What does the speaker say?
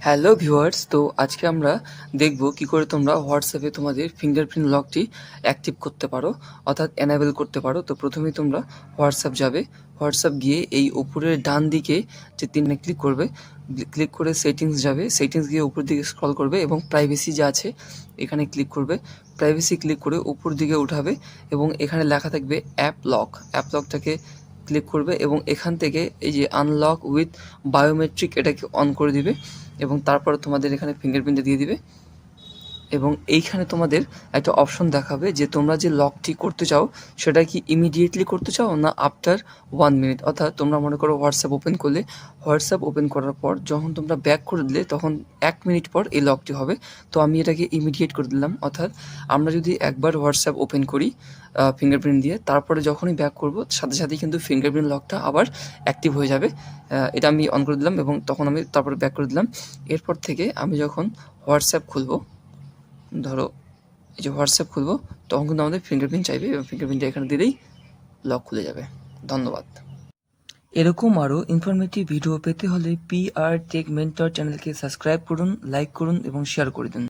Hello viewers, তো আজকে আমরা দেখব কি করে তোমরা হোয়াটসঅ্যাপে তোমাদের ফিঙ্গারপ্রিন্ট লকটি অ্যাক্টিভ করতে পারো, অর্থাৎ এনাবেল করতে পারো। তো প্রথমেই তোমরা হোয়াটসঅ্যাপ যাবে, হোয়াটসঅ্যাপ গিয়ে এই উপরের ডান দিকে যে তিনটে ক্লিক করবে, ক্লিক করে সেটিংস যাবে, সেটিংস গিয়ে উপর দিকে স্ক্রল করবে এবং প্রাইভেসি যা আছে এখানে ক্লিক করবে। প্রাইভেসি ক্লিক করে উপর দিকে উঠাবে এবং এখানে লেখা থাকবে অ্যাপ লকটাকে ক্লিক করবে এবং এখান থেকে এই যে আনলক উইথ বায়োমেট্রিক এটাকে অন করে দিবে এবং তারপরে তোমাদের এখানে ফিঙ্গারপ্রিন্টটা দিয়ে দিবে এবং এইখানে তোমাদের একটা অপশন দেখাবে যে তোমরা যে লকটি করতে চাও সেটা কি ইমিডিয়েটলি করতে চাও না আফটার 1 মিনিট। অর্থাৎ তোমরা মনে করো হোয়াটসঅ্যাপ ওপেন করলে, হোয়াটসঅ্যাপ ওপেন করার পর যখন তোমরা ব্যাক করে দিলে তখন 1 মিনিট পর এই লকটি হবে। তো আমি এটাকে ইমিডিয়েট করে দিলাম। অর্থাৎ আমরা যদি একবার হোয়াটসঅ্যাপ ওপেন করি ফিঙ্গারপ্রিন্ট দিয়ে, তারপরে যখনই ব্যাক করব সাথে সাথেই কিন্তু ফিঙ্গারপ্রিন্ট লকটা আবার অ্যাক্টিভ হয়ে যাবে। এটা আমি অন করে দিলাম এবং তখন আমি তারপরে ব্যাক করে দিলাম। এরপর থেকে আমি যখন হোয়াটসঅ্যাপ খুলবো, ধরো এই যে হোয়াটসঅ্যাপ খুলবো, তখন কিন্তু আমাদের ফিঙ্গারপ্রিন্ট চাইবে এবং ফিঙ্গারপ্রিন্টটা এখানে দিলেই লক খুলে যাবে। ধন্যবাদ। এরকম আরও ইনফরমেটিভ ভিডিও পেতে হলে PR টেক মেন্টর চ্যানেলকে সাবস্ক্রাইব করুন, লাইক করুন এবং শেয়ার করে দিন।